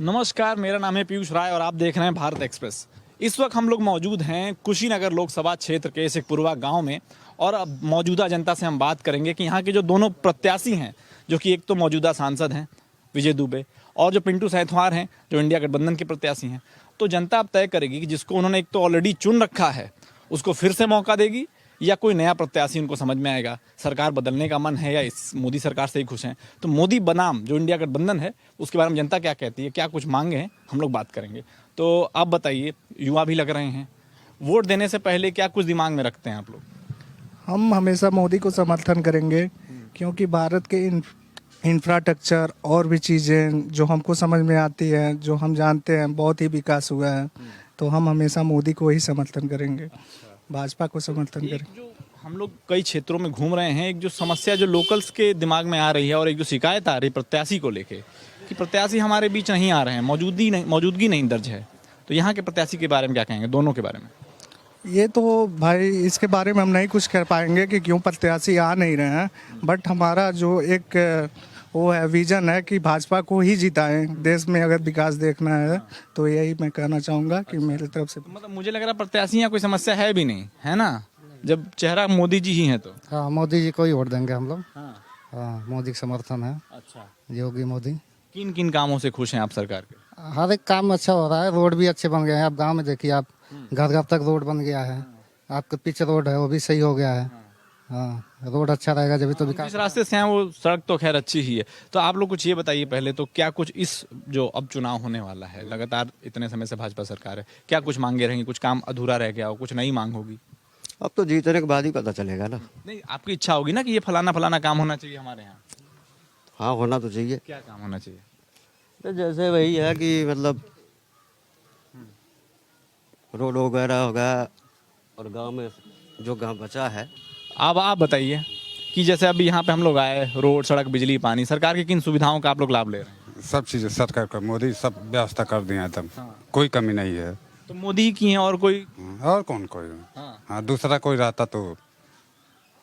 नमस्कार, मेरा नाम है पीयूष राय और आप देख रहे हैं भारत एक्सप्रेस। इस वक्त हम लोग मौजूद हैं कुशीनगर लोकसभा क्षेत्र के शेखपुरवा गांव में और अब मौजूदा जनता से हम बात करेंगे कि यहाँ के जो दोनों प्रत्याशी हैं, जो कि एक तो मौजूदा सांसद हैं विजय दुबे और जो पिंटू सैंथवार हैं जो इंडिया गठबंधन के प्रत्याशी हैं। तो जनता अब तय करेगी कि जिसको उन्होंने एक तो ऑलरेडी चुन रखा है उसको फिर से मौका देगी या कोई नया प्रत्याशी उनको समझ में आएगा। सरकार बदलने का मन है या इस मोदी सरकार से ही खुश हैं। तो मोदी बनाम जो इंडिया गठबंधन है उसके बारे में जनता क्या कहती है, क्या कुछ मांगे हैं, हम लोग बात करेंगे। तो आप बताइए, युवा भी लग रहे हैं, वोट देने से पहले क्या कुछ दिमाग में रखते हैं आप लोग? हम हमेशा मोदी को समर्थन करेंगे क्योंकि भारत के इंफ्रास्ट्रक्चर और भी चीज़ें जो हमको समझ में आती हैं, जो हम जानते हैं, बहुत ही विकास हुआ है। तो हम हमेशा मोदी को ही समर्थन करेंगे, भाजपा को समर्थन करेंगे। जो हम लोग कई क्षेत्रों में घूम रहे हैं, एक जो समस्या जो लोकल्स के दिमाग में आ रही है और एक जो शिकायत आ रही है प्रत्याशी को लेके कि प्रत्याशी हमारे बीच नहीं आ रहे हैं, मौजूदगी नहीं दर्ज है। तो यहाँ के प्रत्याशी के बारे में क्या कहेंगे, दोनों के बारे में? ये तो भाई इसके बारे में हम नहीं कुछ कह पाएंगे कि क्यों प्रत्याशी आ नहीं रहे हैं, बट हमारा जो एक वो है, विजन है कि भाजपा को ही जिताएं। देश में अगर विकास देखना है तो यही मैं कहना चाहूँगा कि मेरी तरफ से। मतलब मुझे लग रहा है प्रत्याशी यहाँ कोई समस्या है भी नहीं, है ना, जब चेहरा मोदी जी ही हैं तो। हाँ, मोदी जी को ही वोट देंगे हम लोग। हाँ, हाँ, मोदी का समर्थन है। अच्छा। योगी मोदी। किन किन कामों से खुश हैं आप सरकार के? हर एक काम अच्छा हो रहा है, रोड भी अच्छे बन गए हैं। आप गांव में देखिए, आप घर घर तक रोड बन गया है। आपके पीछे रोड है वो भी सही हो गया है। हाँ, रोड अच्छा रहेगा जब तो विकास। जिस रास्ते से हैं वो सड़क तो खैर अच्छी ही है। तो आप लोग कुछ ये बताइए पहले तो, क्या कुछ इस जो अब चुनाव होने वाला है, लगातार इतने समय से भाजपा सरकार है, क्या कुछ मांगे रहेंगी, कुछ काम अधूरा रह गया हो, कुछ नई मांग होगी? अब तो जीतने के बाद ही पता चलेगा ना। नहीं, आपकी इच्छा होगी ना कि ये फलाना काम होना चाहिए हमारे यहाँ। हाँ, होना तो चाहिए। क्या काम होना चाहिए? तो जैसे वही है कि मतलब रोड वगैरह होगा और गांव में जो गांव बचा है। अब आप बताइए कि जैसे अभी यहाँ पे हम लोग आए, रोड, सड़क, बिजली, पानी, सरकार की किन सुविधाओं का आप लोग लाभ ले रहे हैं? सब चीज़ें सरकार का, मोदी सब व्यवस्था कर दिया एकदम। कोई कमी नहीं है। तो मोदी ही की हैं और कोई? और कौन कोई? हाँ। हाँ, दूसरा कोई रहता तो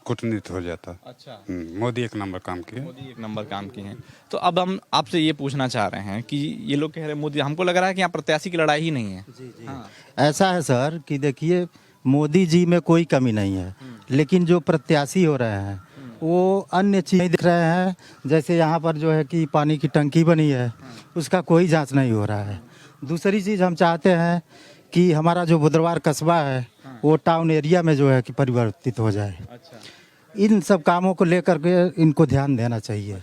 कूटनीति हो जाता। अच्छा, मोदी एक नंबर काम किए। मोदी एक नंबर काम किए हैं। तो अब हम आपसे ये पूछना चाह रहे हैं कि ये लोग कह रहे हैं मोदी, हमको लग रहा है कि यहाँ प्रत्याशी की लड़ाई ही नहीं है। हाँ। ऐसा है सर कि देखिए, मोदी जी में कोई कमी नहीं है, लेकिन जो प्रत्याशी हो रहे हैं वो अन्य चीज़ दिख रहे हैं। जैसे यहाँ पर जो है कि पानी की टंकी बनी है, उसका कोई जांच नहीं हो रहा है। दूसरी चीज़ हम चाहते हैं कि हमारा जो बुधवार कस्बा है वो टाउन एरिया में जो है कि परिवर्तित हो जाए। अच्छा। इन सब कामों को लेकर के इनको ध्यान देना चाहिए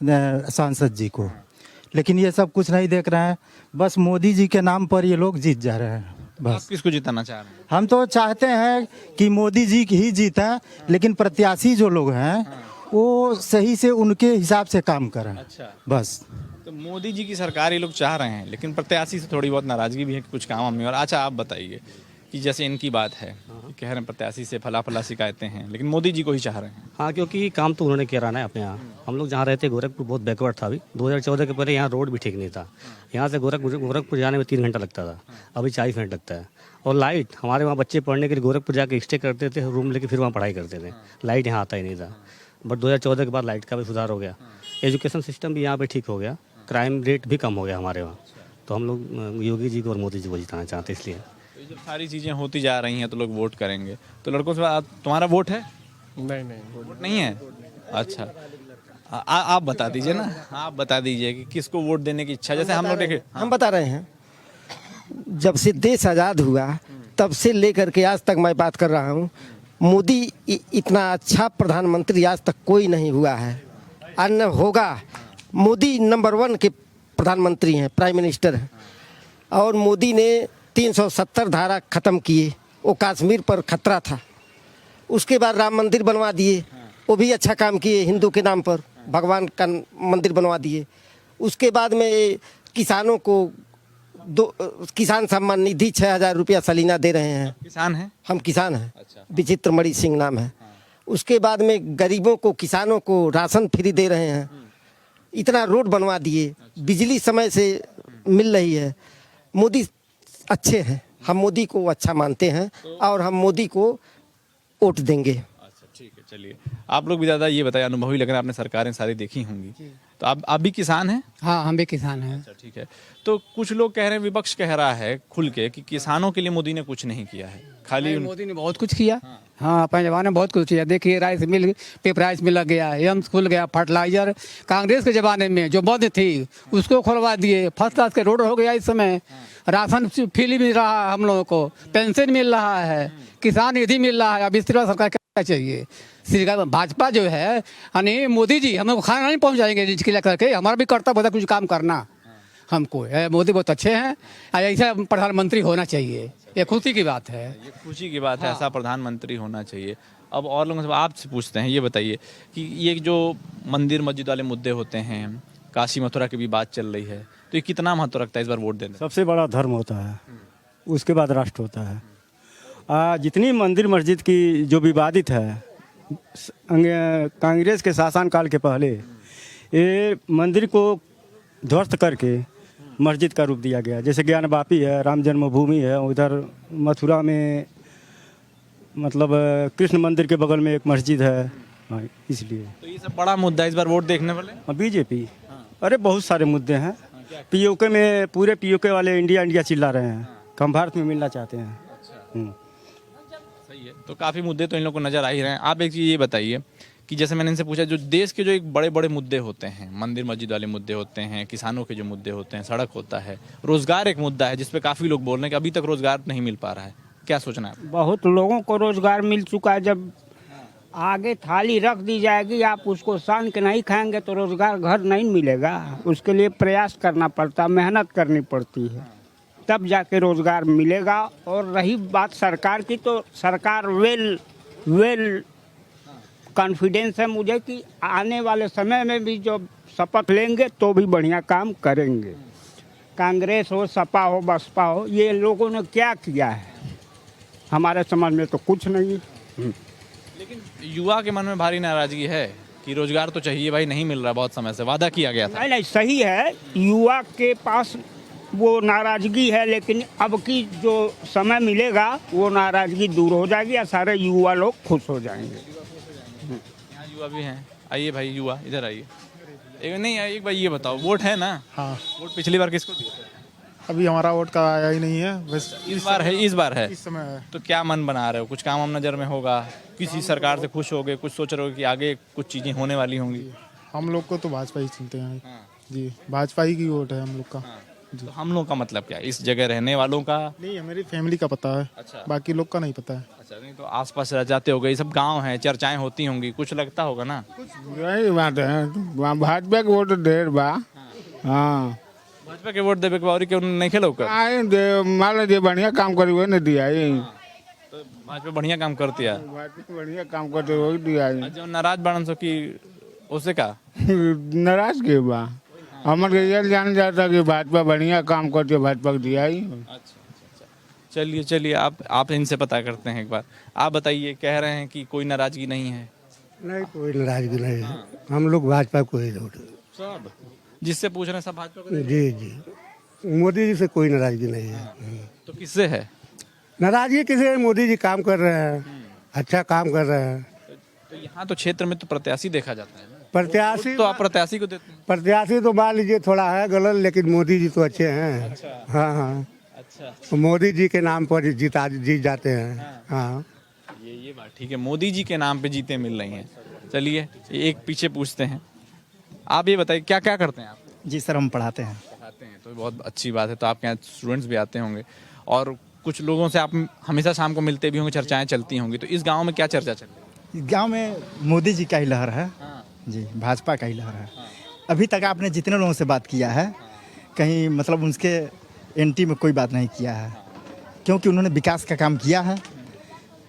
सांसद जी को, लेकिन ये सब कुछ नहीं देख रहे हैं। बस मोदी जी के नाम पर ये लोग जीत जा रहे हैं। आप बस किसको जिताना चाह रहे हैं? हम तो चाहते हैं कि मोदी जी ही जीतें, लेकिन प्रत्याशी जो लोग हैं वो सही से उनके हिसाब से काम करें। अच्छा। बस। तो मोदी जी की सरकार ये लोग चाह रहे हैं, लेकिन प्रत्याशी से थोड़ी बहुत नाराजगी भी है कि कुछ काम हम नहीं हो रहा। अच्छा, आप बताइए कि जैसे इनकी बात है कि कह रहे हैं प्रत्याशी से फला शिकायतें हैं, लेकिन मोदी जी को ही चाह रहे हैं। हाँ, क्योंकि काम तो उन्होंने किया ना अपने यहाँ। हम लोग जहाँ रहते गोरखपुर बहुत बैकवर्ड था। अभी 2014 के पहले यहाँ रोड भी ठीक नहीं था। यहाँ से गोरखपुर जाने में 3 घंटा लगता था, अभी 40 मिनट लगता है। और लाइट, हमारे वहाँ बच्चे पढ़ने के लिए गोरखपुर जाके स्टे करते थे, रूम लेके फिर वहाँ पढ़ाई करते थे। लाइट यहाँ आता ही नहीं था, बट 2014 के बाद लाइट का भी सुधार हो गया। एजुकेशन सिस्टम भी यहाँ पे ठीक हो गया, क्राइम रेट भी कम हो गया हमारे वहाँ। तो हम लोग योगी जी को और मोदी जी को जिताना चाहते हैं। इसलिए तो जब सारी चीज़ें होती जा रही हैं तो लोग वोट करेंगे। तो लड़कों से तुम्हारा वोट है? नहीं, वोट नहीं है। अच्छा, आप बता दीजिए ना, आप बता दीजिए कि किसको वोट देने की इच्छा। जैसे हम लोग देखे, हम बता रहे हैं, जब से देश आज़ाद हुआ तब से लेकर के आज तक मैं बात कर रहा हूँ, मोदी इतना अच्छा प्रधानमंत्री आज तक कोई नहीं हुआ है, अन्य होगा। मोदी नंबर 1 के प्रधानमंत्री हैं, प्राइम मिनिस्टर हैं। और मोदी ने 370 धारा ख़त्म किए, वो कश्मीर पर खतरा था। उसके बाद राम मंदिर बनवा दिए, वो भी अच्छा काम किए। हिंदू के नाम पर भगवान का मंदिर बनवा दिए। उसके बाद में किसानों को किसान सम्मान निधि 6,000 रुपया सालाना दे रहे हैं। किसान हैं? हम किसान हैं। अच्छा। विचित्र मणि सिंह नाम है। उसके बाद में गरीबों को, किसानों को राशन फ्री दे रहे हैं। इतना रोड बनवा दिए, बिजली समय से मिल रही है। मोदी अच्छे हैं, हम मोदी को अच्छा मानते हैं और हम मोदी को वोट देंगे। अच्छा, ठीक है। चलिए, आप लोग भी दादा ये बताइए, अनुभवी लग रहा है, आपने सरकारें सारी देखी होंगी, तो आप भी किसान हैं? हाँ, हम भी किसान हैं। अच्छा, ठीक है। तो कुछ लोग कह रहे हैं, विपक्ष कह रहा है खुल के कि किसानों के लिए मोदी ने कुछ नहीं किया है, खाली मोदी ने बहुत कुछ किया। हाँ, अपने जमाने में बहुत कुछ किया। देखिए, राइस मिल पे प्राइस मिल गया, एम्स खुल गया, फर्टिलाइजर कांग्रेस के जमाने में जो बंद थी उसको खुलवा दिए, फर्स्ट क्लास के रोड हो गया इस समय, राशन फ्री मिल रहा है हम लोगों को, पेंशन मिल रहा है, किसान निधि मिल रहा है। अब इस तरह सरकार क्या चाहिए? भाजपा जो है यानी मोदी जी हम लोग खाना नहीं पहुँचाएंगे जिसके लिए करके, हमारा भी कर्तव्य होता है कुछ काम करना हमको। मोदी बहुत अच्छे हैं, ऐसा प्रधानमंत्री होना चाहिए, ये खुशी की बात है। ये खुशी की बात है, ऐसा प्रधानमंत्री होना चाहिए। अब और लोगों से आपसे पूछते हैं, ये बताइए कि ये जो मंदिर मस्जिद वाले मुद्दे होते हैं, काशी मथुरा की भी बात चल रही है, तो ये कितना महत्व रखता है इस बार वोट देने? सबसे बड़ा धर्म होता है, उसके बाद राष्ट्र होता है। जितनी मंदिर मस्जिद की जो विवादित है, कांग्रेस के शासनकाल के पहले ये मंदिर को ध्वस्त करके मस्जिद का रूप दिया गया। जैसे ज्ञानवापी है, राम जन्मभूमि है, उधर मथुरा में मतलब कृष्ण मंदिर के बगल में एक मस्जिद है। हाँ, इसलिए तो ये सब बड़ा मुद्दा है इस बार वोट देखने वाले। बीजेपी, अरे बहुत सारे मुद्दे हैं। पीओके में पूरे पीओके वाले इंडिया इंडिया चिल्ला रहे हैं, हम भारत में मिलना चाहते हैं। सही है, तो काफ़ी मुद्दे तो इन लोगों को नज़र आ ही रहे हैं। आप एक चीज़ ये बताइए कि जैसे मैंने इनसे पूछा, जो देश के जो एक बड़े बड़े मुद्दे होते हैं, मंदिर मस्जिद वाले मुद्दे होते हैं, किसानों के जो मुद्दे होते हैं, सड़क होता है, रोजगार एक मुद्दा है जिस पे काफ़ी लोग बोल रहे हैं कि अभी तक रोजगार नहीं मिल पा रहा है, क्या सोचना है? बहुत लोगों को रोजगार मिल चुका है। जब आगे थाली रख दी जाएगी, आप उसको सान के नहीं खाएंगे तो रोजगार घर नहीं मिलेगा। उसके लिए प्रयास करना पड़ता, मेहनत करनी पड़ती है, तब जाके रोजगार मिलेगा। और रही बात सरकार की, तो सरकार वेल कॉन्फिडेंस है मुझे कि आने वाले समय में भी जो शपथ लेंगे तो भी बढ़िया काम करेंगे। कांग्रेस हो, सपा हो, बसपा हो, ये लोगों ने क्या किया है हमारे समझ में तो कुछ नहीं है। लेकिन युवा के मन में भारी नाराजगी है कि रोजगार तो चाहिए भाई, नहीं मिल रहा, बहुत समय से वादा किया गया था। नहीं, सही है, युवा के पास वो नाराजगी है, लेकिन अब की जो समय मिलेगा वो नाराजगी दूर हो जाएगी और सारे युवा लोग खुश हो जाएंगे। यहाँ युवा भी हैं, आइए भाई युवा इधर आइए। एक भाई ये बताओ, वोट है ना? हाँ, वोट पिछली बार किसको दिया था? अभी हमारा वोट का आया ही नहीं है, बस इस बार है इस समय है। तो क्या मन बना रहे हो? कुछ काम हम नज़र में होगा, किसी सरकार से खुश हो गए, कुछ सोच रहे हो कि आगे कुछ चीज़ें होने वाली होंगी? हम लोग को तो भाजपा ही चुनते हैं जी, भाजपा ही की वोट है हम लोग का। तो हम लोग का मतलब क्या, इस जगह रहने वालों का? नहीं, मेरी फैमिली का पता है। अच्छा, बाकी लोग का नहीं पता है। अच्छा, नहीं तो आसपास रह जाते होगे, ये सब गांव हैं, चर्चाएं होती होंगी, कुछ लगता होगा ना? यही बात है, भाजपा के वोट ढेर बा। हाँ, भाजपा के वोट देवे के बावरी के नहीं खेलो कर, मान लीजिए बढ़िया काम करी हुए नहीं दिया। तो भाजपा बढ़िया काम करती है, भाजपा बढ़िया काम करते हुए दिया। जो नाराज बनन सो कि उससे का नाराज के बा, हमर ये जान जाता कि भाजपा बढ़िया काम करती है, भाजपा को दिया ही। चलिए आप इनसे पता करते हैं एक बार। आप बताइए, कह रहे हैं कि कोई नाराजगी नहीं है? नहीं, कोई नाराजगी नहीं है, हम लोग भाजपा को ही वोट। सब जिससे पूछ रहे हैं सब भाजपा को? जी जी, मोदी जी से कोई नाराजगी नहीं है। तो किससे है नाराजगी? किसे? मोदी जी काम कर रहे हैं, अच्छा काम कर रहे हैं। तो यहाँ तो क्षेत्र में तो प्रत्याशी देखा जाता है ना, प्रत्याशी तो आप प्रत्याशी को देते हैं? प्रत्याशी तो मान लीजिए थोड़ा है गलत, लेकिन मोदी जी तो अच्छे हैं। अच्छा। हाँ हाँ, अच्छा, मोदी जी के नाम पर जीत जाते हैं। हाँ, ये बात ठीक है, मोदी जी के नाम पे जीते मिल रही हैं। चलिए एक पीछे पूछते हैं, आप ये बताइए क्या क्या करते हैं आप? जी सर, हम पढ़ाते हैं। पढ़ाते हैं, तो बहुत अच्छी बात है। तो आपके यहाँ स्टूडेंट्स भी आते होंगे और कुछ लोगों से आप हमेशा शाम को मिलते भी होंगे, चर्चाएं चलती होंगी, तो इस गांव में क्या चर्चा चल रही है? गांव में मोदी जी का ही लहर है। जी, भाजपा का ही लहर है। अभी तक आपने जितने लोगों से बात किया है, कहीं मतलब उनके एंटी में कोई बात नहीं किया है, क्योंकि उन्होंने विकास का काम किया है।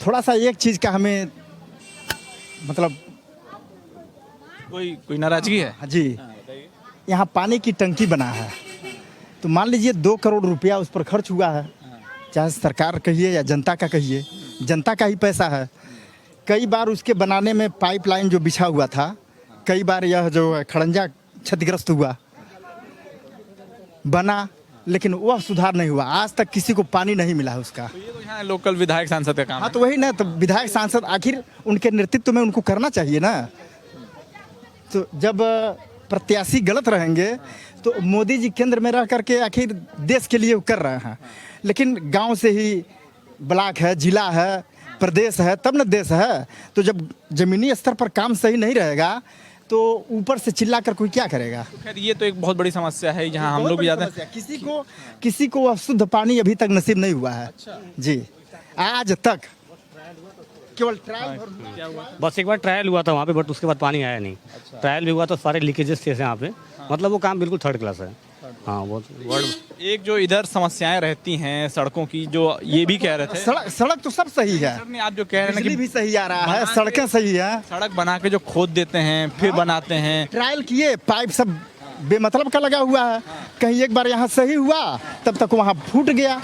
थोड़ा सा एक चीज़ का हमें मतलब कोई नाराजगी है? जी, यहाँ पानी की टंकी बना है, तो मान लीजिए 2 करोड़ रुपया उस पर खर्च हुआ है, चाहे सरकार कहिए या जनता का कहिए, जनता का ही पैसा है। कई बार उसके बनाने में पाइपलाइन जो बिछा हुआ था, कई बार यह जो खड़ंजा क्षतिग्रस्त हुआ, बना लेकिन वह सुधार नहीं हुआ। आज तक किसी को पानी नहीं मिला है उसका। तो ये तो यहाँ लोकल विधायक सांसद का काम हाँ है। तो वही ना, तो विधायक सांसद आखिर उनके नेतृत्व में उनको करना चाहिए ना। तो जब प्रत्याशी गलत रहेंगे तो मोदी जी केंद्र में रह करके आखिर देश के लिए वो कर रहे हैं, लेकिन गांव से ही ब्लॉक है, जिला है, प्रदेश है, तब न देश है। तो जब जमीनी स्तर पर काम सही नहीं रहेगा तो ऊपर से चिल्ला कर कोई क्या करेगा। तो खैर ये तो एक बहुत बड़ी समस्या है जहाँ हम लोग भी जाते हैं। किसी को वह शुद्ध पानी अभी तक नसीब नहीं हुआ है। जी आज तक केवल ट्रायल बस एक बार ट्रायल हुआ था वहाँ पे, बट उसके बाद पानी आया नहीं। ट्रायल भी हुआ तो सारे लीकेजेस थे यहाँ पे, मतलब वो काम बिल्कुल थर्ड क्लास है। हाँ बहुत एक जो इधर समस्याएं रहती हैं सड़कों की, जो ये भी कह रहे थे सड़क तो सब सही है। सर ने आप जो कह रहे हैं बिजली कि भी सही आ रहा है, सड़कें सही है। सड़क बना के जो खोद देते हैं फिर बनाते हैं। ट्रायल किए, पाइप सब बेमतलब का लगा हुआ है। कहीं एक बार यहाँ सही हुआ तब तक वहाँ फूट गया,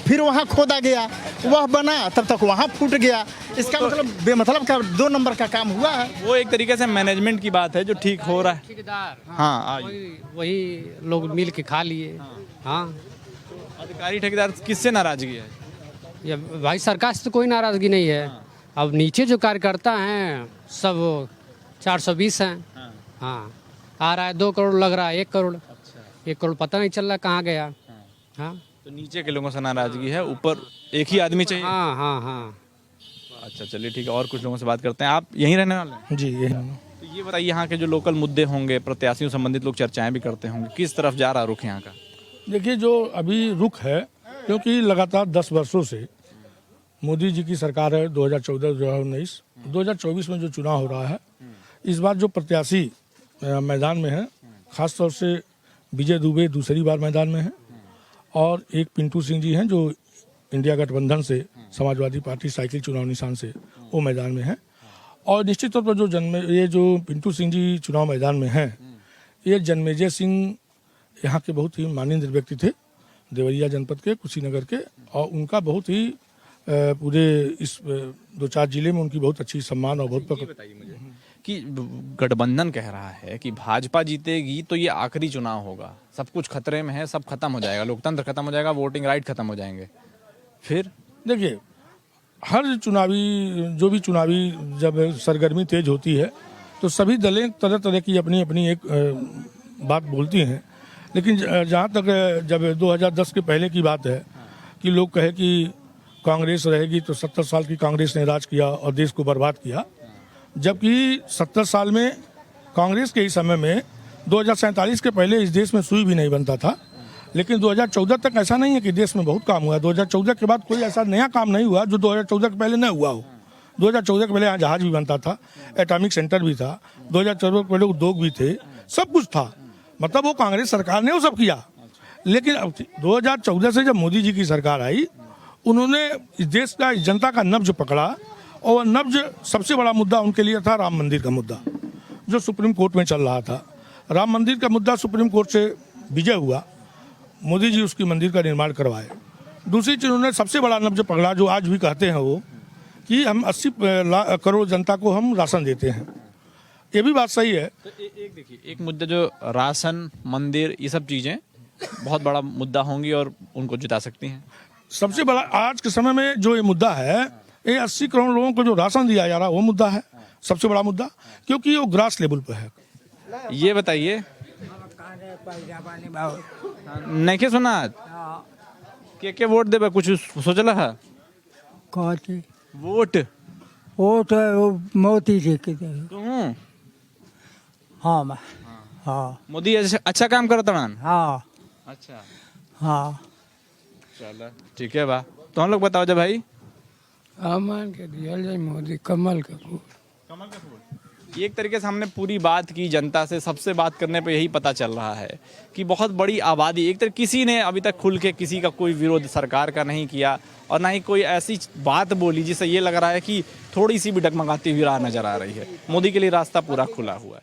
फिर वहाँ खोदा गया, वह बना तब तक वहाँ फूट गया। इसका मतलब बेमतलब का 2 नंबर का काम हुआ है। वो एक तरीके से मैनेजमेंट की बात है जो ठीक हो रहा है। ठेकेदार हाँ वही लोग मिल के खा लिए। हाँ अधिकारी ठेकेदार किससे नाराजगी है? ये भाई सरकार से तो कोई नाराजगी नहीं है। अब नीचे जो कार्यकर्ता हैं सब 420 हैं। हाँ आ रहा है 2 करोड़, लग रहा है 1 करोड़। 1 करोड़ पता नहीं चल रहा कहाँ गया। हाँ तो नीचे के लोगों से नाराजगी है, ऊपर एक ही आदमी चाहिए। हाँ हाँ हाँ। अच्छा चलिए ठीक है, और कुछ लोगों से बात करते हैं। आप यहीं रहने वाले हैं? जी ये तो ये बताइए यहाँ के जो लोकल मुद्दे होंगे, प्रत्याशियों संबंधित लोग चर्चाएं भी करते होंगे, किस तरफ जा रहा रुख यहाँ का? देखिए जो अभी रुख है, क्योंकि लगातार 10 वर्षों से मोदी जी की सरकार है, 2014-2019, 2024 में जो चुनाव हो रहा है, इस बार जो प्रत्याशी मैदान में है, खासतौर से विजय दुबे दूसरी बार मैदान में है, और एक पिंटू सिंह जी हैं जो इंडिया गठबंधन से, समाजवादी पार्टी साइकिल चुनाव निशान से, वो मैदान में है। और निश्चित तौर पर ये जो पिंटू सिंह जी चुनाव मैदान में हैं, ये जन्मेजय सिंह यहाँ के बहुत ही माननीय व्यक्ति थे, देवरिया जनपद के, कुशीनगर के, और उनका बहुत ही पूरे इस 2-4 जिले में उनकी बहुत अच्छी सम्मान और बहुत बताइए मुझे कि गठबंधन कह रहा है कि भाजपा जीतेगी तो ये आखिरी चुनाव होगा, सब कुछ खतरे में है, सब खत्म हो जाएगा, लोकतंत्र खत्म हो जाएगा, वोटिंग राइट खत्म हो जाएंगे। फिर देखिए हर चुनावी जब सरगर्मी तेज होती है तो सभी दलें तरह तरह की अपनी अपनी एक बात बोलती हैं, लेकिन जहाँ तक जब 2010 के पहले की बात है कि लोग कहे कि कांग्रेस रहेगी, तो 70 साल की कांग्रेस ने राज किया और देश को बर्बाद किया, जबकि 70 साल में कांग्रेस के ही समय में 2047 के पहले इस देश में सुई भी नहीं बनता था। लेकिन 2014 तक ऐसा नहीं है कि देश में बहुत काम हुआ। 2014 के बाद कोई ऐसा नया काम नहीं हुआ जो 2014 के पहले न हुआ हो। 2014 के पहले यहाँ जहाज भी बनता था, एटॉमिक सेंटर भी था, 2014 के पहले उद्योग भी थे, सब कुछ था। मतलब वो कांग्रेस सरकार ने वो सब किया। लेकिन अब 2014 से जब मोदी जी की सरकार आई, उन्होंने इस देश का, इस जनता का नब्ज पकड़ा, और वह नब्ज सबसे बड़ा मुद्दा उनके लिए था राम मंदिर का मुद्दा, जो सुप्रीम कोर्ट में चल रहा था। राम मंदिर का मुद्दा सुप्रीम कोर्ट से विजय हुआ, मोदी जी उसकी मंदिर का निर्माण करवाए। दूसरी चीज़ उन्होंने सबसे बड़ा नब्ज पकड़ा, जो आज भी कहते हैं वो, कि हम 80 करोड़ जनता को हम राशन देते हैं। ये भी बात सही है। तो एक देखिए, एक मुद्दा जो राशन, मंदिर, ये सब चीज़ें बहुत बड़ा मुद्दा होंगी और उनको जिता सकती हैं। सबसे बड़ा आज के समय में जो ये मुद्दा है, ये 80 करोड़ लोगों को जो राशन दिया जा रहा है, वो मुद्दा है सबसे बड़ा मुद्दा, क्योंकि वो ग्रास लेवल पे है। ये बताइए, नहीं के सुना के वोट देबे, कुछ सोचला है? वोट मोदी जी की तुम? हाँ हाँ मोदी अच्छा काम करता है। हाँ अच्छा हाँ चलो ठीक है बा। तो हम लोग बताओ जब भाई, अमन के दिया जाए मोदी कमल का फूल। कमल का फूल। एक तरीके से हमने पूरी बात की जनता से, सबसे बात करने पे यही पता चल रहा है कि बहुत बड़ी आबादी, एक तरह किसी ने अभी तक खुल के किसी का कोई विरोध सरकार का नहीं किया, और ना ही कोई ऐसी बात बोली जिससे ये लग रहा है कि थोड़ी सी भी डगमगाती हुई राह नजर आ रही है। मोदी के लिए रास्ता पूरा खुला हुआ है।